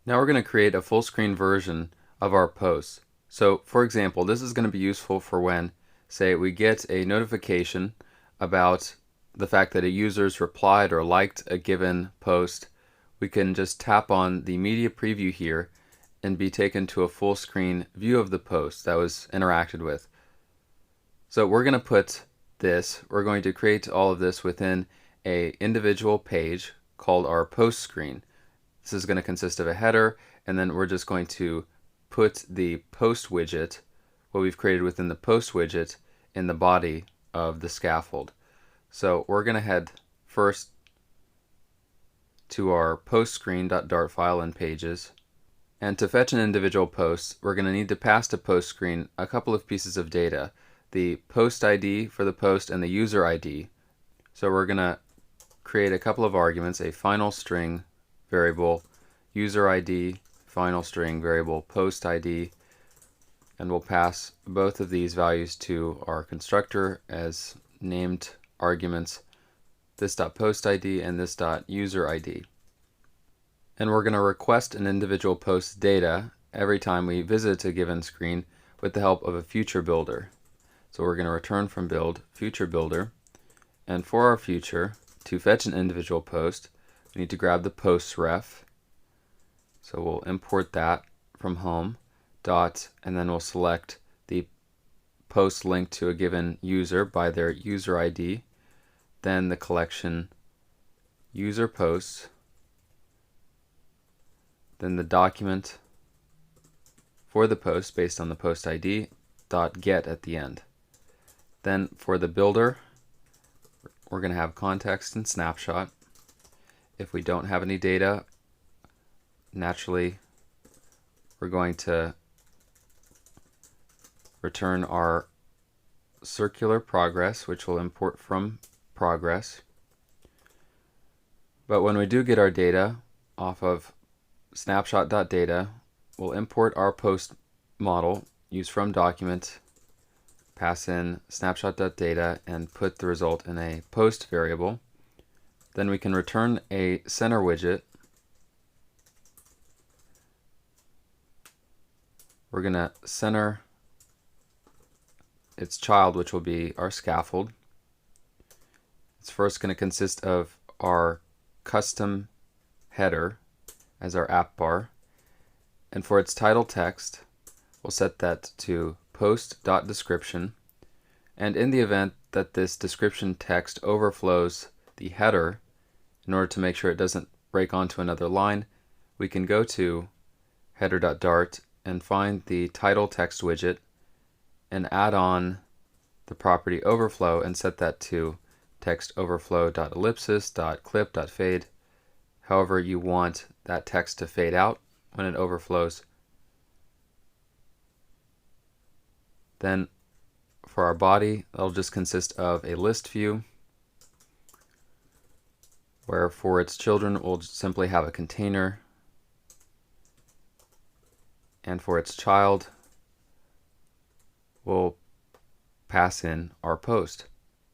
Now we're going to create a full screen version of our post. So for example, this is going to be useful for when, say, we get a notification about the fact that a user's replied or liked a given post. We can just tap on the media preview here and be taken to a full screen view of the post that was interacted with. So we're going to create all of this within a individual page called our post screen. This is going to consist of a header, and then we're just going to put the post widget, what we've created within the post widget, in the body of the scaffold. So we're going to head first to our post screen.dart file and pages. And to fetch an individual post, we're going to need to pass to post screen a couple of pieces of data, the post ID for the post and the user ID. So we're going to create a couple of arguments, a final string variable user ID, final string variable post ID, and we'll pass both of these values to our constructor as named arguments, this.post ID and this.user ID. And we're going to request an individual post data every time we visit a given screen with the help of a future builder. So we're going to return from build future builder, and for our future, to fetch an individual post, we need to grab the posts ref. So we'll import that from home, and then we'll select the post linked to a given user by their user ID, then the collection user posts, then the document for the post based on the post ID, .get at the end. Then for the builder, we're going to have context and snapshot. If we don't have any data, naturally we're going to return our circular progress, which will import from progress. But when we do get our data off of snapshot.data, we'll import our post model, use from document, pass in snapshot.data, and put the result in a post variable. Then we can return a center widget. We're going to center its child, which will be our scaffold. It's first going to consist of our custom header as our app bar. And for its title text, we'll set that to post.description. And in the event that this description text overflows the header, in order to make sure it doesn't break onto another line, we can go to header.dart and find the title text widget and add on the property overflow and set that to text overflow.ellipsis.clip.fade, however you want that text to fade out when it overflows. Then for our body, that'll just consist of a list view, where for its children we'll simply have a container, and for its child we'll pass in our post.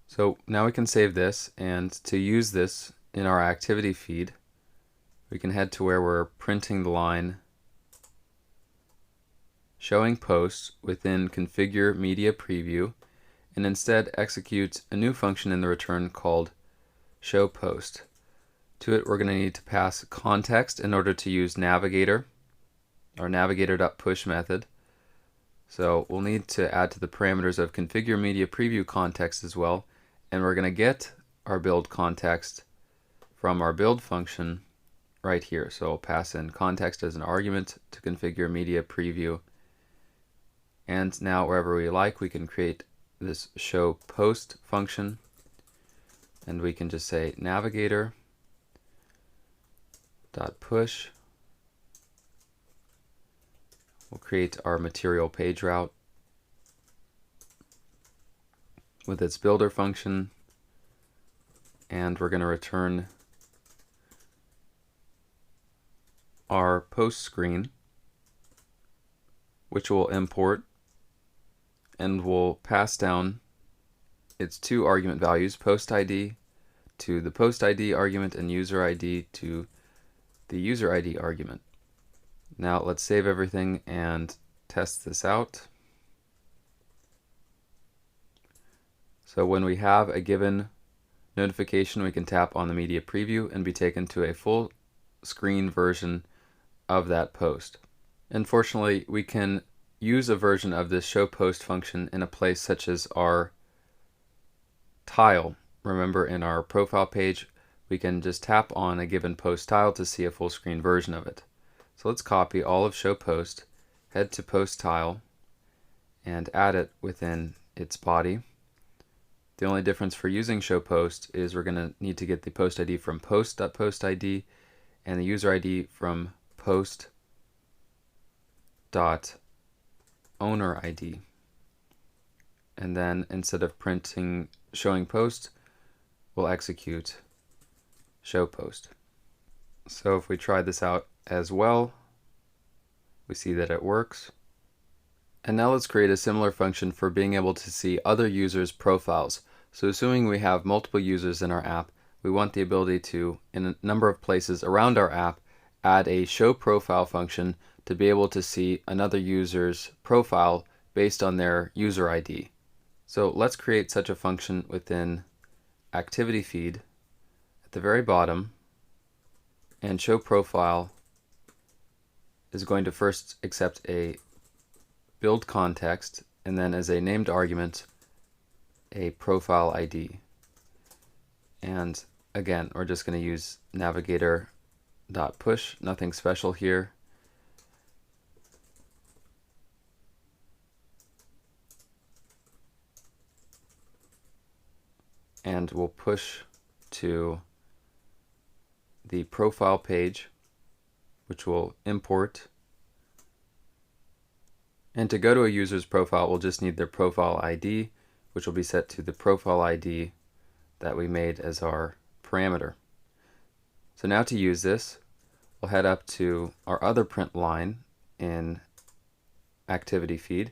So now we can save this, and to use this in our activity feed, we can head to where we're printing the line showing posts within configure media preview, and instead execute a new function in the return called show post. To it we're going to need to pass context in order to use navigator, our navigator.push method. So we'll need to add to the parameters of configure media preview context as well, and we're going to get our build context from our build function right here. So we'll pass in context as an argument to configure media preview, and now wherever we like we can create this show post function, and we can just say navigator dot push. We'll create our material page route with its builder function, and we're going to return our post screen, which will import, and we'll pass down its two argument values, post ID to the post ID argument and user ID to the user ID argument. Now let's save everything and test this out. So when we have a given notification, we can tap on the media preview and be taken to a full screen version of that post. Unfortunately, we can use a version of this show post function in a place such as our tile. Remember, in our profile page, we can just tap on a given post tile to see a full screen version of it. So let's copy all of show post, head to post tile, and add it within its body. The only difference for using show post is we're going to need to get the post ID from post.postid and the user ID from post.ownerID. And then instead of printing showing post, we'll execute show post. So if we try this out as well, we see that it works. And now let's create a similar function for being able to see other users' profiles. So assuming we have multiple users in our app, we want the ability to, in a number of places around our app, add a show profile function to be able to see another user's profile based on their user ID. So let's create such a function within Activity Feed at the very bottom, and show profile is going to first accept a build context and then as a named argument a profile ID. And again, we're just going to use navigator.push, nothing special here. And we'll push to the profile page, which will import. And to go to a user's profile, we'll just need their profile ID, which will be set to the profile ID that we made as our parameter. So now to use this, we'll head up to our other print line in Activity Feed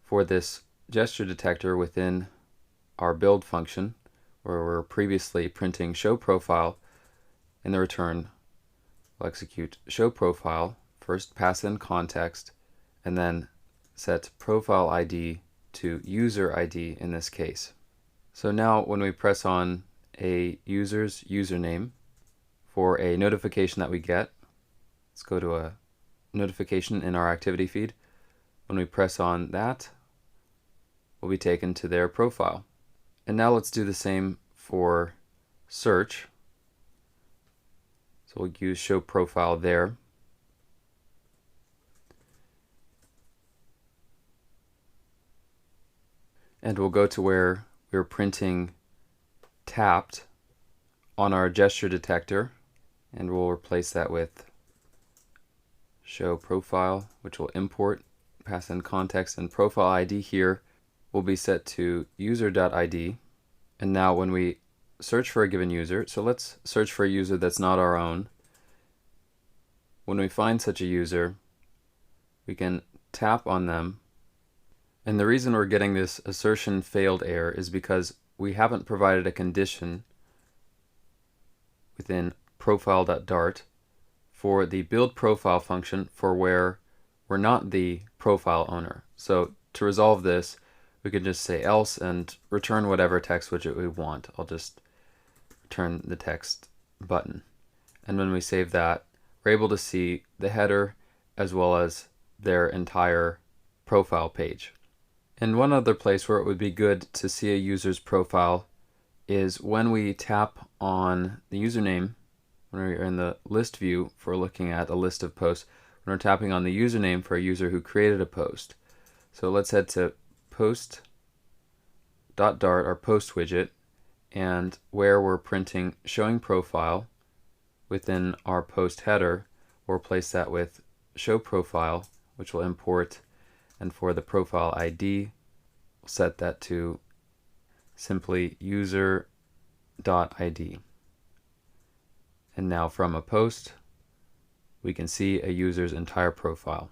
for this gesture detector within our build function, where we're previously printing show profile. In the return, we'll execute show profile, first pass in context, and then set profile ID to user ID in this case. So now when we press on a user's username for a notification that we get, let's go to a notification in our Activity Feed. When we press on that, we'll be taken to their profile. And now let's do the same for search. So we'll use show profile there. And we'll go to where we're printing tapped on our gesture detector, and we'll replace that with show profile, which will import, pass in context, and profile ID here will be set to user.id. And now when we search for a given user, so let's search for a user that's not our own. When we find such a user, we can tap on them. And the reason we're getting this assertion failed error is because we haven't provided a condition within profile.dart for the build profile function for where we're not the profile owner. So to resolve this, we can just say else and return whatever text widget we want. I'll just return the text button. And when we save that, we're able to see the header as well as their entire profile page. And one other place where it would be good to see a user's profile is when we tap on the username, when we're in the list view for looking at a list of posts, when we're tapping on the username for a user who created a post. So let's head to post.dart, our post widget, and where we're printing showing profile within our post header, we'll replace that with show profile, which will import, and for the profile ID, we'll set that to simply user.id. And now from a post, we can see a user's entire profile.